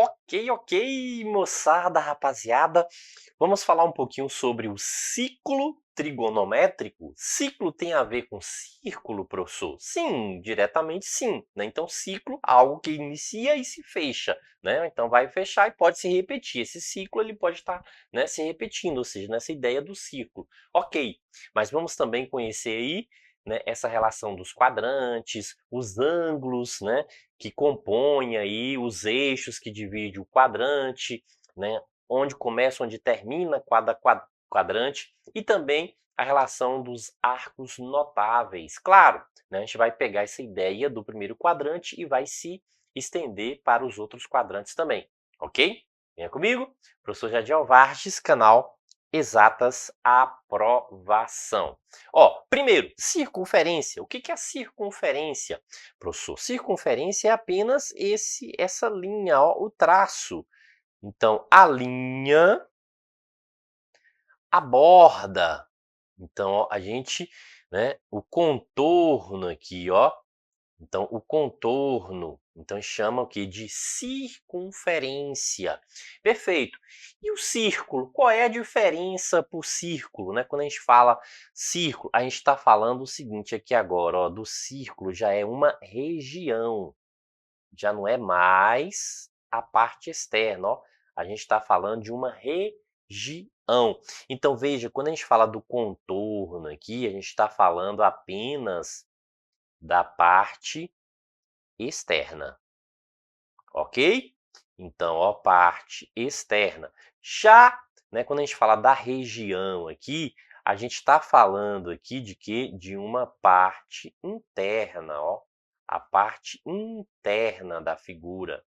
Ok, moçada, rapaziada. Vamos falar um pouquinho sobre o ciclo trigonométrico. Ciclo tem a ver com círculo, professor? Sim, diretamente sim, né? Então, ciclo, algo que inicia e se fecha, né? Então, vai fechar e pode se repetir. Esse ciclo ele pode estar, né, se repetindo, ou seja, nessa ideia do ciclo. Ok, mas vamos também conhecer aí, né, essa relação dos quadrantes, os ângulos, né, que compõem aí os eixos que dividem o quadrante, né, onde começa, onde termina cada quadrante, e também a relação dos arcos notáveis. Claro, né, a gente vai pegar essa ideia do primeiro quadrante e vai se estender para os outros quadrantes também, ok? Venha comigo, professor Jadiel Vartes, canal Exatas Aprovação. Ó, primeiro, circunferência. O que é a circunferência, professor? Circunferência é apenas essa linha, ó, o traço. Então, a linha, a borda. Então, ó, a gente, né, o contorno aqui, ó. Então, o contorno, então chama o que de circunferência. Perfeito. E o círculo? Qual é a diferença para o círculo, né? Quando a gente fala círculo, a gente está falando o seguinte aqui agora, ó, do círculo já é uma região, já não é mais a parte externa, ó. A gente está falando de uma região. Então, veja, quando a gente fala do contorno aqui, a gente está falando apenas da parte externa, ok? Então, ó, parte externa. Já, né, quando a gente fala da região aqui, a gente está falando aqui de quê? De uma parte interna, ó, a parte interna da figura.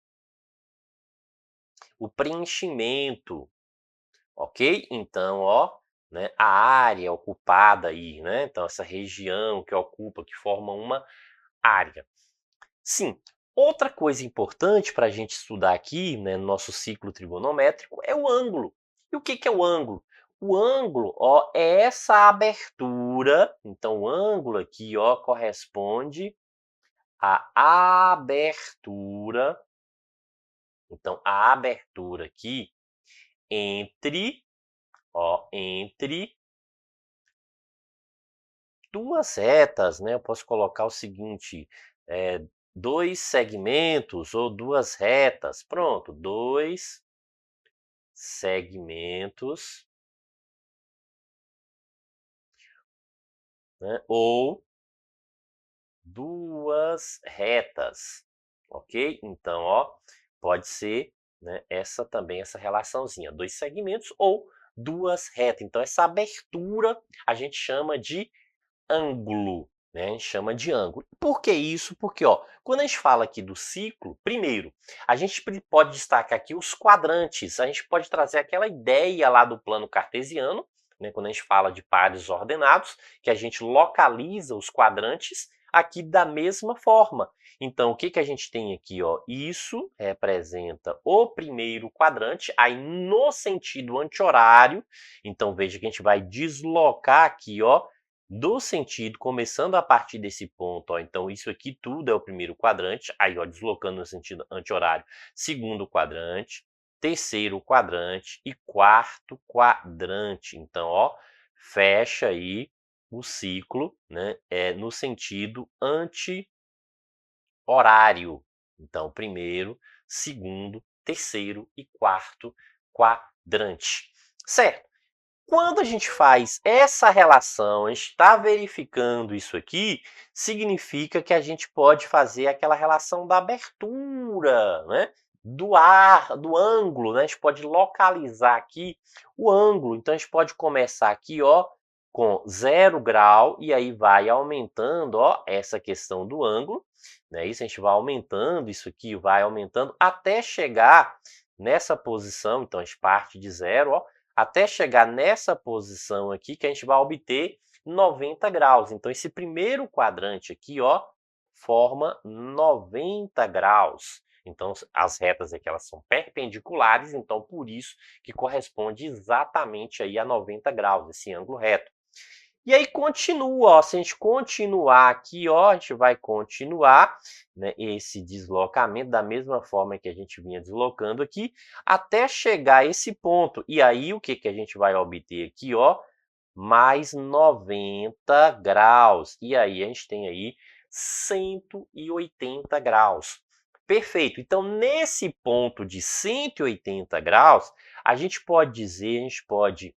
O preenchimento, ok? Então, ó, né, a área ocupada aí, né? Então, essa região que ocupa, que forma uma área. Sim, outra coisa importante para a gente estudar aqui, né, no nosso ciclo trigonométrico é o ângulo. E o que é o ângulo? O ângulo, ó, é essa abertura. Então, o ângulo aqui, ó, corresponde à abertura. Então, a abertura aqui entre, ó, entre duas retas, né? Eu posso colocar o seguinte, dois segmentos ou duas retas. Pronto, dois segmentos, né? Ou duas retas, ok? Então, ó, pode ser, né, essa também, essa relaçãozinha, dois segmentos ou duas retas. Então, essa abertura a gente chama de ângulo, né? A gente chama de ângulo. Por que isso? Porque, ó, quando a gente fala aqui do ciclo, primeiro, a gente pode destacar aqui os quadrantes. A gente pode trazer aquela ideia lá do plano cartesiano, né? Quando a gente fala de pares ordenados, que a gente localiza os quadrantes aqui da mesma forma. Então, o que a gente tem aqui, ó? Isso representa o primeiro quadrante, aí no sentido anti-horário. Então, veja que a gente vai deslocar aqui, ó, do sentido, começando a partir desse ponto, ó, então isso aqui tudo é o primeiro quadrante, aí ó, deslocando no sentido anti-horário, segundo quadrante, terceiro quadrante e quarto quadrante. Então, ó, fecha aí o ciclo, né, no sentido anti-horário. Então, primeiro, segundo, terceiro e quarto quadrante. Certo? Quando a gente faz essa relação, a gente está verificando isso aqui, significa que a gente pode fazer aquela relação da abertura, né? Do ângulo, né? A gente pode localizar aqui o ângulo. Então, a gente pode começar aqui, ó, com 0 grau e aí vai aumentando, ó, essa questão do ângulo, né? Isso a gente vai aumentando, isso aqui vai aumentando até chegar nessa posição. Então, a gente parte de 0, ó, até chegar nessa posição aqui que a gente vai obter 90 graus. Então, esse primeiro quadrante aqui, ó, forma 90 graus. Então, as retas aqui elas são perpendiculares, então por isso que corresponde exatamente aí a 90 graus, esse ângulo reto. E aí continua, ó, se a gente continuar aqui, ó, a gente vai continuar, né, esse deslocamento da mesma forma que a gente vinha deslocando aqui, até chegar a esse ponto. E aí o que que a gente vai obter aqui, ó? Mais 90 graus. E aí a gente tem aí 180 graus. Perfeito. Então, nesse ponto de 180 graus, a gente pode dizer, a gente pode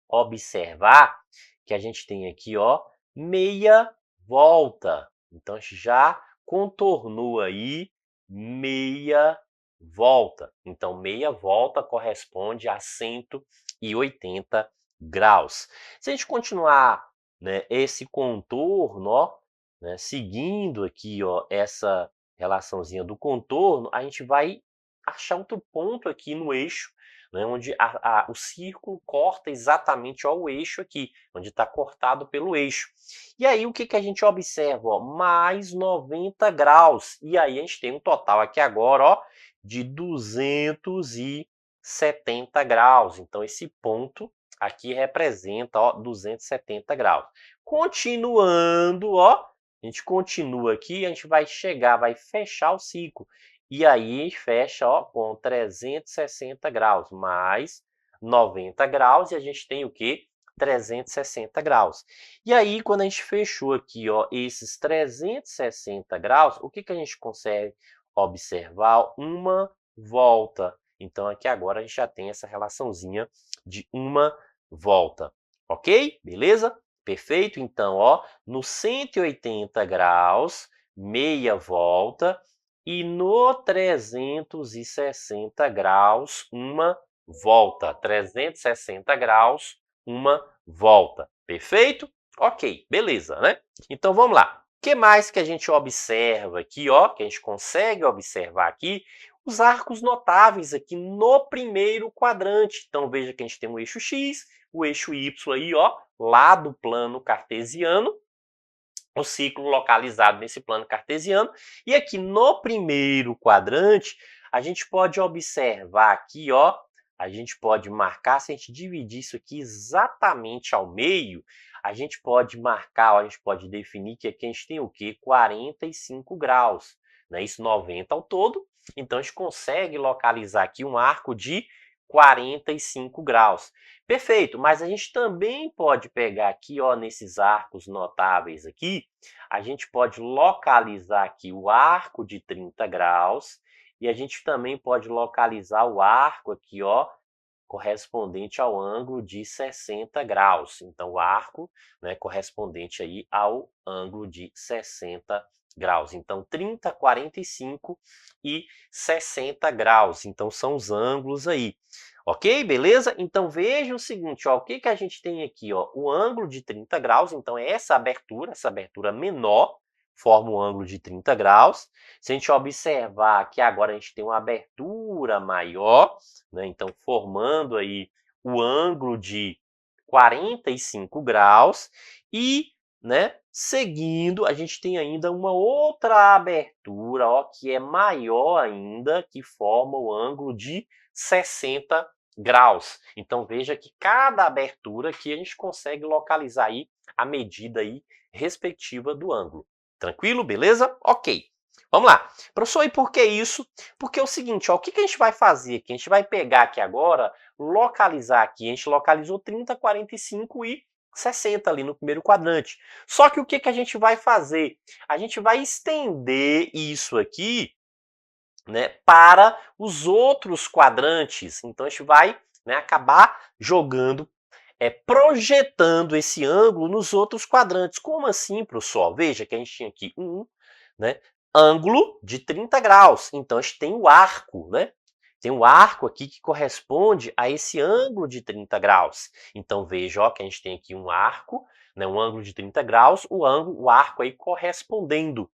observar que a gente tem aqui, ó, meia volta. Então, a gente já contornou aí meia volta. Então, meia volta corresponde a 180 graus. Se a gente continuar, né, esse contorno, ó, né, seguindo aqui, ó, essa relaçãozinha do contorno, a gente vai achar outro ponto aqui no eixo, né, onde o círculo corta exatamente ó, o eixo aqui, onde está cortado pelo eixo. E aí o que, que a gente observa? Ó, mais 90 graus. E aí a gente tem um total aqui agora ó, de 270 graus. Então esse ponto aqui representa ó, 270 graus. Continuando, ó, a gente continua aqui, a gente vai chegar, vai fechar o ciclo. E aí fecha ó, com 360 graus, mais 90 graus, e a gente tem o quê? 360 graus. E aí, quando a gente fechou aqui ó, esses 360 graus, o que, que a gente consegue observar? Uma volta. Então, aqui agora a gente já tem essa relaçãozinha de uma volta. Ok? Beleza? Perfeito? Então, ó, no 180 graus, meia volta, e no 360 graus, uma volta. 360 graus, uma volta. Perfeito? Ok, beleza, né? Então, vamos lá. O que mais que a gente observa aqui, ó? Que a gente consegue observar aqui? Os arcos notáveis aqui no primeiro quadrante. Então, veja que a gente tem o eixo X, o eixo Y aí, ó, lá do plano cartesiano, o ciclo localizado nesse plano cartesiano. E aqui no primeiro quadrante, a gente pode observar aqui, ó, a gente pode marcar, se a gente dividir isso aqui exatamente ao meio, a gente pode marcar, ó, a gente pode definir que aqui a gente tem o quê? 45 graus, né? Isso 90 ao todo. Então, a gente consegue localizar aqui um arco de 45 graus. Perfeito, mas a gente também pode pegar aqui, ó, nesses arcos notáveis aqui, a gente pode localizar aqui o arco de 30 graus e a gente também pode localizar o arco aqui, ó, correspondente ao ângulo de 60 graus. Então, o arco, né, correspondente aí ao ângulo de 60 graus. Então, 30, 45 e 60 graus. Então, são os ângulos aí. Ok? Beleza? Então, veja o seguinte, ó, o que, que a gente tem aqui? Ó, o ângulo de 30 graus, então é essa abertura menor, forma um ângulo de 30 graus. Se a gente observar que agora a gente tem uma abertura maior, né, então formando aí o ângulo de 45 graus e, né, seguindo, a gente tem ainda uma outra abertura, ó, que é maior ainda, que forma o ângulo de 60 graus. Então, veja que cada abertura aqui a gente consegue localizar aí a medida aí respectiva do ângulo. Tranquilo? Beleza? Ok. Vamos lá. Professor, e por que isso? Porque é o seguinte, ó, o que, que a gente vai fazer aqui? A gente vai pegar aqui agora, localizar aqui, a gente localizou 30, 45 e 60 ali no primeiro quadrante. Só que o que, que a gente vai fazer? A gente vai estender isso aqui, né, para os outros quadrantes. Então, a gente vai, né, acabar jogando, projetando esse ângulo nos outros quadrantes. Como assim, professor? Veja que a gente tinha aqui né, ângulo de 30 graus. Então, a gente tem o arco, né? Tem um arco aqui que corresponde a esse ângulo de 30 graus. Então, veja ó, que a gente tem aqui um arco, né, um ângulo de 30 graus, o arco aí correspondendo.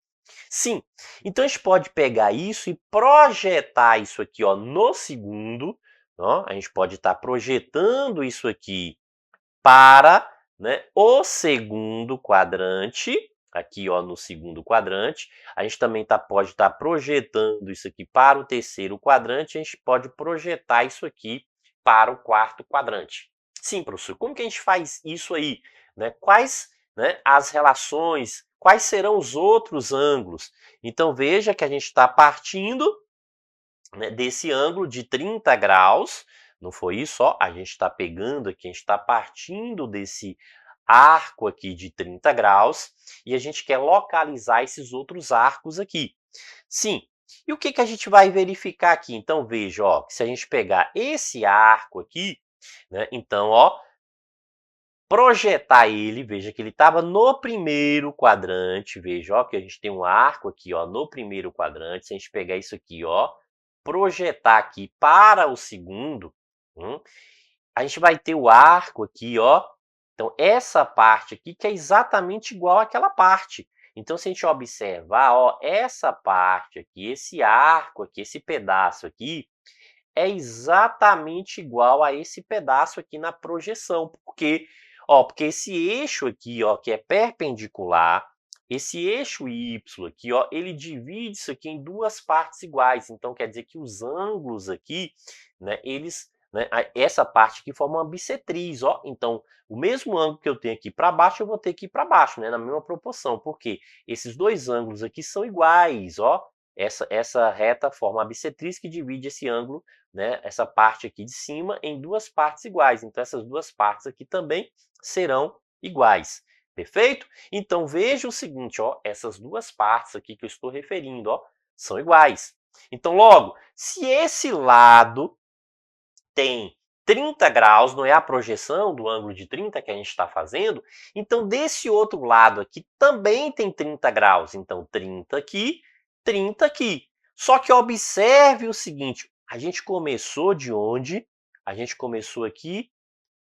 Sim, então a gente pode pegar isso e projetar isso aqui ó, no segundo. Ó, a gente pode estar projetando isso aqui para, né, o segundo quadrante, aqui ó, no segundo quadrante. A gente também pode estar projetando isso aqui para o terceiro quadrante, a gente pode projetar isso aqui para o quarto quadrante. Sim, professor. Como que a gente faz isso aí? Né? Quais, né, as relações, quais serão os outros ângulos? Então, veja que a gente está partindo, né, desse ângulo de 30 graus, não foi isso? Ó, a gente está pegando aqui, a gente está partindo desse arco aqui de 30 graus e a gente quer localizar esses outros arcos aqui. Sim. E o que que a gente vai verificar aqui? Então, veja, ó, que se a gente pegar esse arco aqui, né, então, ó, projetar ele, veja que ele estava no primeiro quadrante, veja, ó, que a gente tem um arco aqui, ó, no primeiro quadrante. Se a gente pegar isso aqui, ó, projetar aqui para o segundo, a gente vai ter o arco aqui, ó. Então, essa parte aqui que é exatamente igual àquela parte. Então, se a gente observar, ó, essa parte aqui, esse arco aqui, esse pedaço aqui, é exatamente igual a esse pedaço aqui na projeção. Por quê? Ó, porque esse eixo aqui, ó, que é perpendicular, esse eixo Y aqui, ó, ele divide isso aqui em duas partes iguais. Então, quer dizer que os ângulos aqui, né, eles, né, essa parte aqui forma uma bissetriz, ó. Então, o mesmo ângulo que eu tenho aqui para baixo, eu vou ter aqui para baixo, né, na mesma proporção. Por quê? Esses dois ângulos aqui são iguais, ó. Essa reta forma a bissetriz que divide esse ângulo, né, essa parte aqui de cima, em duas partes iguais. Então, essas duas partes aqui também serão iguais. Perfeito? Então, veja o seguinte, ó, essas duas partes aqui que eu estou referindo, ó, são iguais. Então, logo, se esse lado tem 30 graus, não é a projeção do ângulo de 30 que a gente está fazendo, então desse outro lado aqui também tem 30 graus. Então, 30 aqui, 30 aqui. Só que observe o seguinte, a gente começou de onde? A gente começou aqui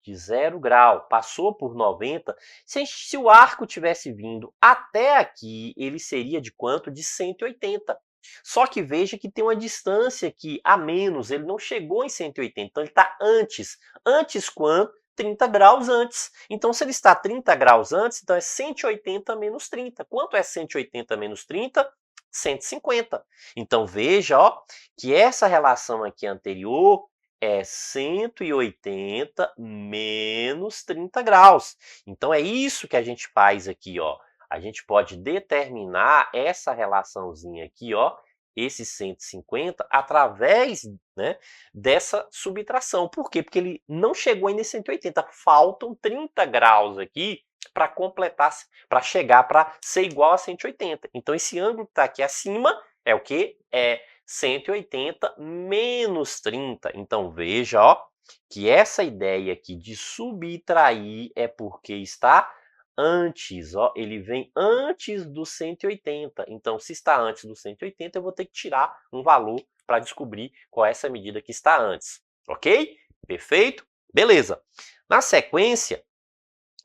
de 0 grau, passou por 90. Se o arco tivesse vindo até aqui, ele seria de quanto? De 180. Só que veja que tem uma distância aqui a menos, ele não chegou em 180, então ele está antes. Antes quanto? 30 graus antes. Então, se ele está 30 graus antes, então é 180 menos 30. Quanto é 180 menos 30? 150. Então, veja, ó, que essa relação aqui anterior é 180 menos 30 graus. Então, é isso que a gente faz aqui, ó. A gente pode determinar essa relaçãozinha aqui, ó, esse 150, através, né, dessa subtração. Por quê? Porque ele não chegou ainda em 180. Faltam 30 graus aqui para completar, para chegar para ser igual a 180. Então, esse ângulo que está aqui acima é o quê? É 180 menos 30. Então, veja, ó, que essa ideia aqui de subtrair é porque está antes, ó, ele vem antes do 180. Então, se está antes do 180, eu vou ter que tirar um valor para descobrir qual é essa medida que está antes. Ok? Perfeito? Beleza. Na sequência,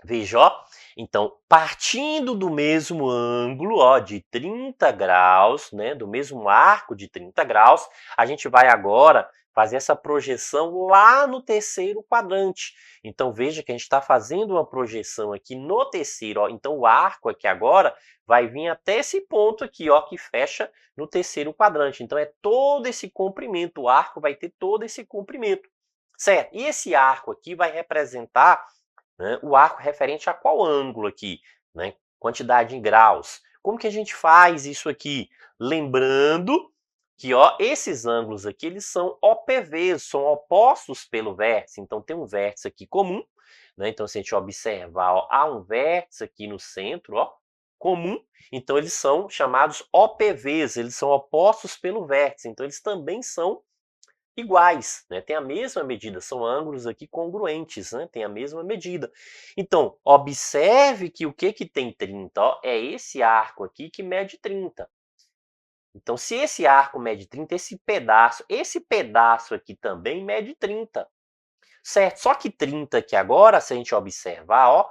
veja, ó, então, partindo do mesmo ângulo, ó, de 30 graus, né, do mesmo arco de 30 graus, a gente vai agora fazer essa projeção lá no terceiro quadrante. Então, veja que a gente está fazendo uma projeção aqui no terceiro, ó. Então, o arco aqui agora vai vir até esse ponto aqui, ó, que fecha no terceiro quadrante. Então, é todo esse comprimento, o arco vai ter todo esse comprimento, certo? E esse arco aqui vai representar, né, o arco referente a qual ângulo aqui, né? Quantidade em graus. Como que a gente faz isso aqui? Lembrando que, ó, esses ângulos aqui, eles são OPVs, são opostos pelo vértice. Então, tem um vértice aqui comum, né? Então, se a gente observar, ó, há um vértice aqui no centro, ó, comum. Então, eles são chamados OPVs, eles são opostos pelo vértice. Então, eles também são iguais, né? Tem a mesma medida, são ângulos aqui congruentes, né? Tem a mesma medida. Então, observe que o que tem 30, ó, é esse arco aqui que mede 30. Então, se esse arco mede 30, esse pedaço aqui também mede 30, certo? Só que 30 aqui agora, se a gente observar, ó,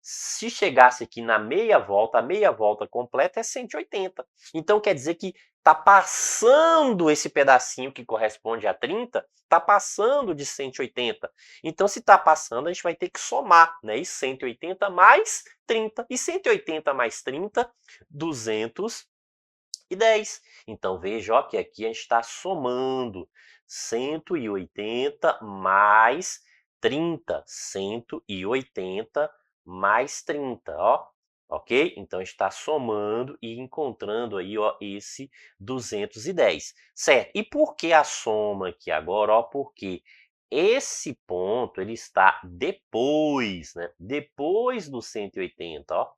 se chegasse aqui na meia volta, a meia volta completa é 180. Então, quer dizer que está passando esse pedacinho que corresponde a 30, está passando de 180. Então, se está passando, a gente vai ter que somar, né? E 180 mais 30. E 180 mais 30, 210. Então, veja, ó, que aqui a gente está somando 180 mais 30, 180 mais 30, ó. Ok? Então, está somando e encontrando aí, ó, esse 210, certo? E por que a soma aqui agora, ó? Porque esse ponto, ele está depois, né? Depois do 180, ó.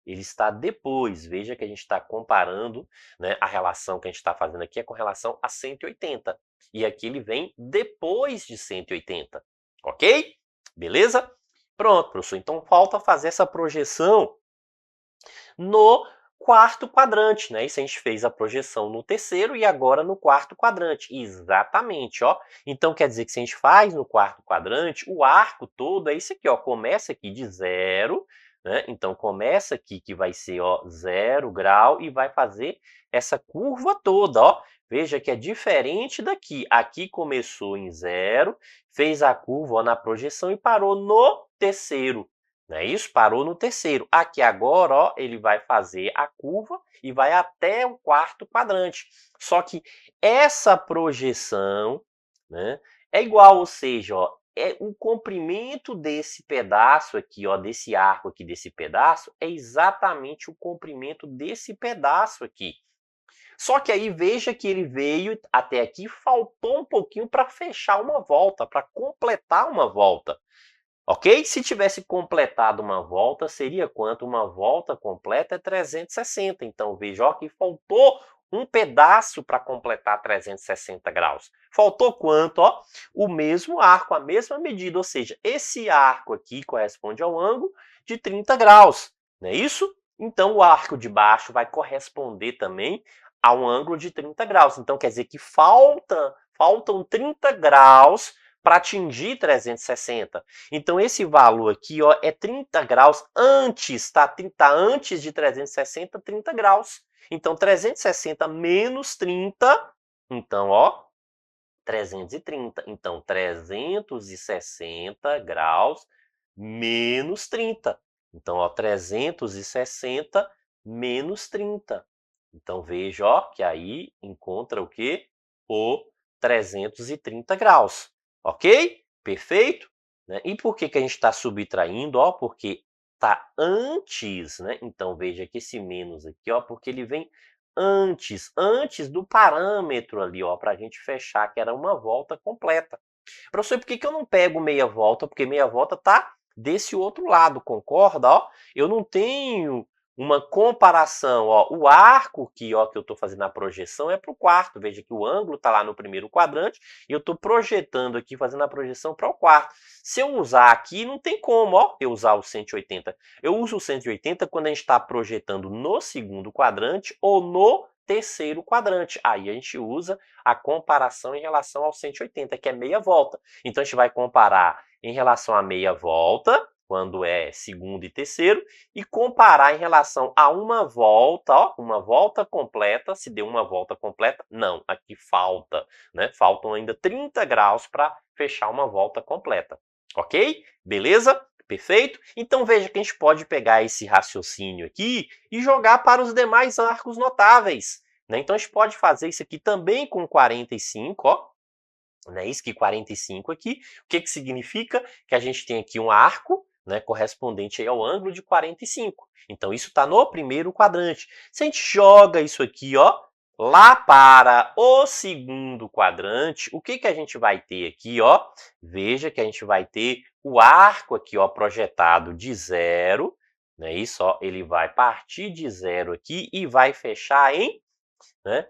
Ele está depois. Veja que a gente está comparando, né, a relação que a gente está fazendo aqui é com relação a 180. E aqui ele vem depois de 180. Ok? Beleza? Pronto, professor. Então falta fazer essa projeção no quarto quadrante, né? Isso a gente fez a projeção no terceiro e agora no quarto quadrante. Exatamente, ó. Então quer dizer que se a gente faz no quarto quadrante, o arco todo é isso aqui, ó. Começa aqui de 0, né? Então começa aqui que vai ser, ó, 0 grau e vai fazer essa curva toda, ó. Veja que é diferente daqui. Aqui começou em 0, fez a curva, ó, na projeção e parou no terceiro. Não é isso? Parou no terceiro. Aqui agora, ó, ele vai fazer a curva e vai até o quarto quadrante. Só que essa projeção, né, é igual, ou seja, ó, é o comprimento desse pedaço aqui, ó, desse arco aqui, desse pedaço, é exatamente o comprimento desse pedaço aqui. Só que aí veja que ele veio até aqui, faltou um pouquinho para fechar uma volta, para completar uma volta. Ok? Se tivesse completado uma volta, seria quanto? Uma volta completa é 360. Então, veja, ó, que faltou um pedaço para completar 360 graus. Faltou quanto? Ó? O mesmo arco, a mesma medida. Ou seja, esse arco aqui corresponde ao ângulo de 30 graus. Não é isso? Então, o arco de baixo vai corresponder também a um ângulo de 30 graus. Então, quer dizer que faltam 30 graus para atingir 360. Então, esse valor aqui, ó, é 30 graus antes, tá? Antes de 360, 30 graus. Então, 360 menos 30, então, ó, 330. Então, 360 graus menos 30. Então, ó, 360 menos 30. Então, veja, ó, que aí encontra o quê? O 330 graus. Ok? Perfeito? Né? E por que que a gente está subtraindo? Ó, porque está antes, né? Então, veja que esse menos aqui, ó, porque ele vem antes do parâmetro ali, ó, para a gente fechar, que era uma volta completa. Professor, por que que eu não pego meia volta? Porque meia volta está desse outro lado, concorda? Ó, eu não tenho uma comparação, ó, o arco que, ó, que eu estou fazendo a projeção é para o quarto, veja que o ângulo está lá no primeiro quadrante e eu estou projetando aqui, fazendo a projeção para o quarto. Se eu usar aqui, não tem como, ó, eu usar o 180. Eu uso o 180 quando a gente está projetando no segundo quadrante ou no terceiro quadrante. Aí a gente usa a comparação em relação ao 180, que é meia volta. Então a gente vai comparar em relação à meia volta, quando é segundo e terceiro, e comparar em relação a uma volta, ó, uma volta completa. Se deu uma volta completa, não, aqui falta, né? Faltam ainda 30 graus para fechar uma volta completa. Ok? Beleza? Perfeito? Então veja que a gente pode pegar esse raciocínio aqui e jogar para os demais arcos notáveis. Né? Então a gente pode fazer isso aqui também com 45, ó. Né? Isso que 45 aqui. O que que significa? Que a gente tem aqui um arco, né, correspondente aí ao ângulo de 45. Então isso está no primeiro quadrante. Se a gente joga isso aqui, ó, lá para o segundo quadrante, o que que a gente vai ter aqui, ó? Veja que a gente vai ter o arco aqui, ó, projetado de 0, né? Isso, ó, ele vai partir de 0 aqui e vai fechar em, né?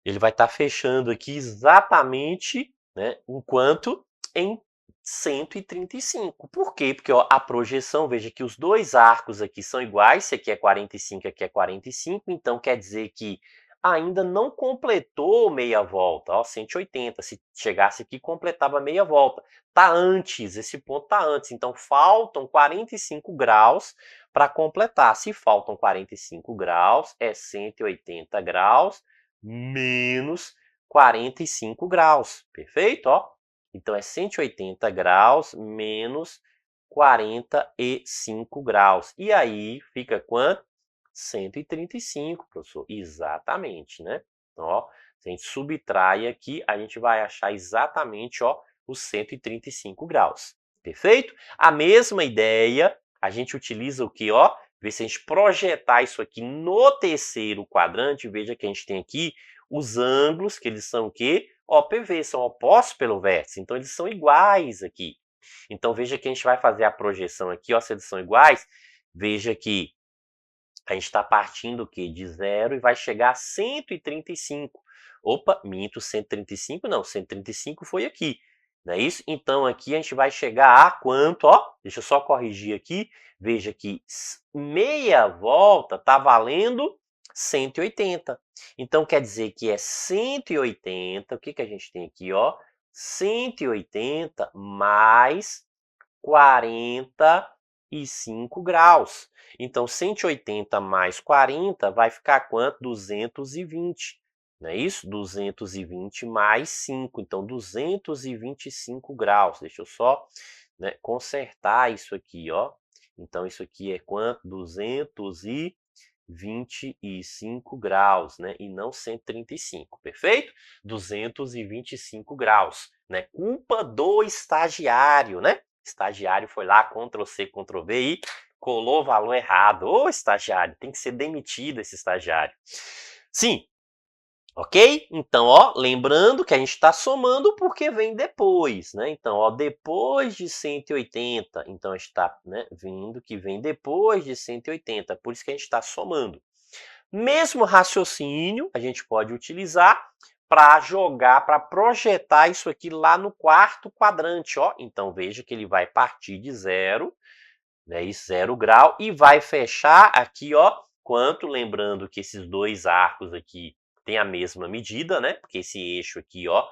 Ele vai estar fechando aqui exatamente, né, enquanto em 135. Por quê? Porque, ó, a projeção, veja que os dois arcos aqui são iguais, esse aqui é 45, aqui é 45, então quer dizer que ainda não completou meia volta, ó, 180. Se chegasse aqui, completava meia volta. Tá antes, esse ponto tá antes, então faltam 45 graus para completar. Se faltam 45 graus, é 180 graus menos 45 graus, perfeito? Ó, então é 180 graus menos 45 graus. E aí fica quanto? 135, professor. Exatamente, né? Então, ó, se a gente subtrai aqui, a gente vai achar exatamente, ó, os 135 graus. Perfeito? A mesma ideia, a gente utiliza o que, ó? Vê se a gente projetar isso aqui no terceiro quadrante, veja que a gente tem aqui os ângulos, que eles são o quê? OPV, são opostos pelo vértice, então eles são iguais aqui. Então veja que a gente vai fazer a projeção aqui, ó, se eles são iguais, veja que a gente está partindo o quê? De 0 e vai chegar a 135. Opa, minto, 135 não, 135 foi aqui, não é isso? Então aqui a gente vai chegar a quanto, ó? Deixa eu só corrigir aqui, veja que meia volta está valendo 180. Então quer dizer que é 180, o que que a gente tem aqui, ó? 180 mais 45 graus. Então, 180 mais 40 vai ficar quanto? 220. Não é isso? 220 mais 5. Então, 225 graus. Deixa eu só, né, consertar isso aqui, ó. Então, isso aqui é quanto? 225 graus, né? E não 135, perfeito? 225 graus, né? Culpa do estagiário, né? Estagiário foi lá, Ctrl+C, Ctrl+V e colou o valor errado. Ô, estagiário, tem que ser demitido esse estagiário. Sim, ok? Então, ó, lembrando que a gente está somando porque vem depois, né? Então, ó, depois de 180, então a gente está, né, vendo que vem depois de 180, por isso que a gente está somando. Mesmo raciocínio a gente pode utilizar para jogar, para projetar isso aqui lá no quarto quadrante, ó. Então, veja que ele vai partir de 0, né, isso, 0 grau, e vai fechar aqui, ó, quanto? Lembrando que esses dois arcos aqui têm a mesma medida, né? Porque esse eixo aqui, ó,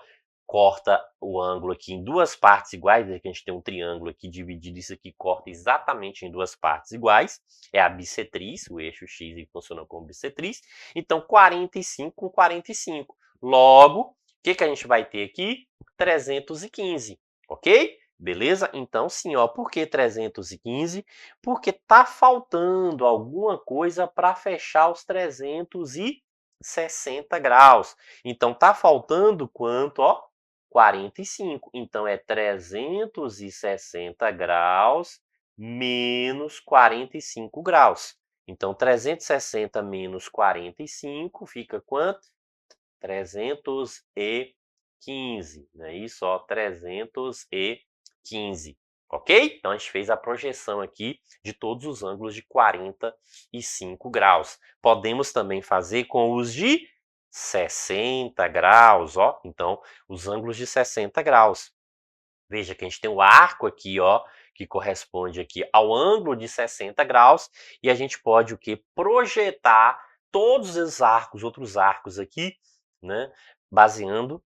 corta o ângulo aqui em duas partes iguais, né, que a gente tem um triângulo aqui dividido, isso aqui corta exatamente em duas partes iguais, é a bissetriz, o eixo X funciona como bissetriz, então 45 com 45. Logo, o que que a gente vai ter aqui? 315, ok? Beleza? Então, sim, ó, por que 315? Porque tá faltando alguma coisa para fechar os 360 graus. Então, tá faltando quanto, ó? 45. Então, é 360 graus menos 45 graus. Então, 360 menos 45 fica quanto? 315, não é isso? Ó, 315, ok? Então, a gente fez a projeção aqui de todos os ângulos de 45 graus. Podemos também fazer com os de 60 graus, ó. Então, os ângulos de 60 graus. Veja que a gente tem o arco aqui, ó, que corresponde aqui ao ângulo de 60 graus, e a gente pode o quê? Projetar todos os arcos, outros arcos aqui, né, baseado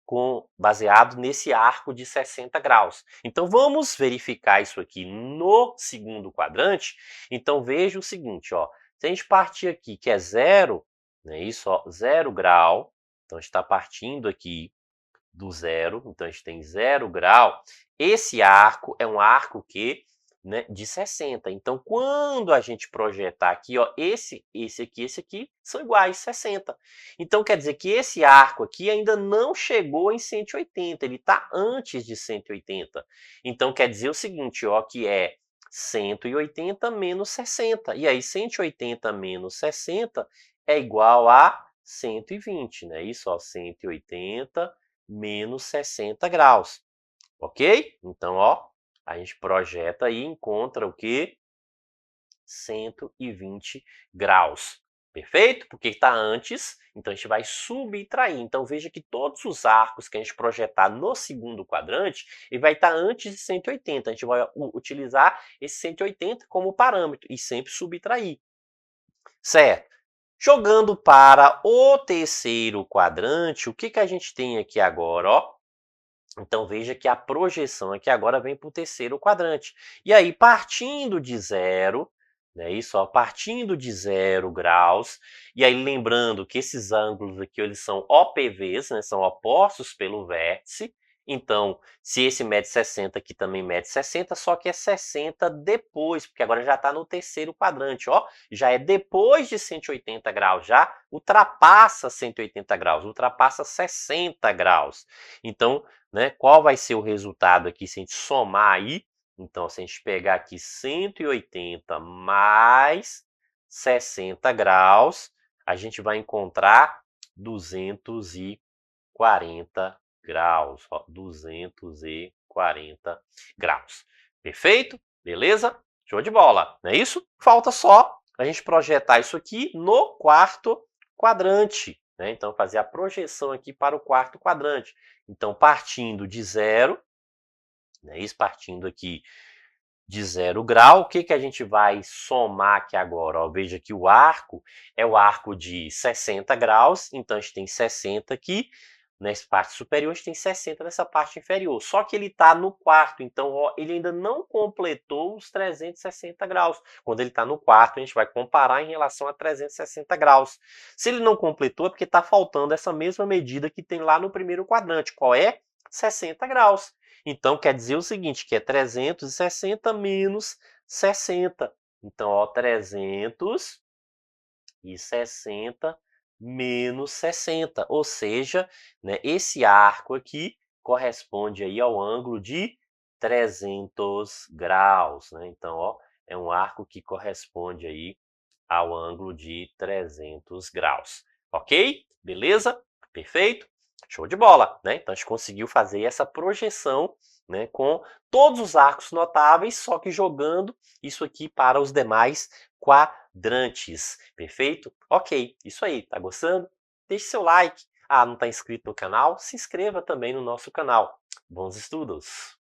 nesse arco de 60 graus. Então, vamos verificar isso aqui no segundo quadrante. Então, veja o seguinte, ó, se a gente partir aqui, que é 0, né, isso, ó, 0 grau, então a gente está partindo aqui do 0, então a gente tem 0 grau. Esse arco é um arco que, né, de 60. Então, quando a gente projetar aqui, ó, esse aqui são iguais, 60. Então, quer dizer que esse arco aqui ainda não chegou em 180, ele está antes de 180. Então, quer dizer o seguinte, ó, que é 180 menos 60. E aí, 180 menos 60 é igual a 120, né? Isso, ó, 180 menos 60 graus, ok? Então, ó, a gente projeta e encontra o que? 120 graus, perfeito? Porque está antes, então a gente vai subtrair. Então, veja que todos os arcos que a gente projetar no segundo quadrante, ele vai estar antes de 180. A gente vai utilizar esse 180 como parâmetro e sempre subtrair, certo? Jogando para o terceiro quadrante, o que que a gente tem aqui agora, ó? Então, veja que a projeção aqui agora vem para o terceiro quadrante. E aí, partindo de 0, né, isso, ó, partindo de 0 graus, e aí lembrando que esses ângulos aqui eles são OPVs, né, são opostos pelo vértice, Então, se esse mede 60 aqui também mede 60, só que é 60 depois, porque agora já está no terceiro quadrante, ó. Já é depois de 180 graus, já ultrapassa 180 graus, ultrapassa 60 graus. Então, né, qual vai ser o resultado aqui se a gente somar aí? Então, se a gente pegar aqui 180 mais 60 graus, a gente vai encontrar 240 graus, ó, 240 graus. Perfeito? Beleza? Show de bola, não é isso? Falta só a gente projetar isso aqui no quarto quadrante, né? Então, fazer a projeção aqui para o quarto quadrante. Então, partindo de zero, né? Isso, partindo aqui de 0 grau, o que que a gente vai somar aqui agora? Ó, veja que o arco é o arco de 60 graus, então a gente tem 60 aqui, nessa parte superior, a gente tem 60 nessa parte inferior. Só que ele está no quarto, então ó, ele ainda não completou os 360 graus. Quando ele está no quarto, a gente vai comparar em relação a 360 graus. Se ele não completou, é porque está faltando essa mesma medida que tem lá no primeiro quadrante. Qual é? 60 graus. Então, quer dizer o seguinte, que é 360 menos 60. Então, ó, 360 menos 60. Ou seja, né, esse arco aqui corresponde aí ao ângulo de 300 graus. Né? Então, ó, é um arco que corresponde aí ao ângulo de 300 graus. Ok? Beleza? Perfeito? Show de bola, né? Então a gente conseguiu fazer essa projeção, né, com todos os arcos notáveis, só que jogando isso aqui para os demais quadrantes. Perfeito? Ok, isso aí. Tá gostando? Deixe seu like. Ah, não está inscrito no canal? Se inscreva também no nosso canal. Bons estudos!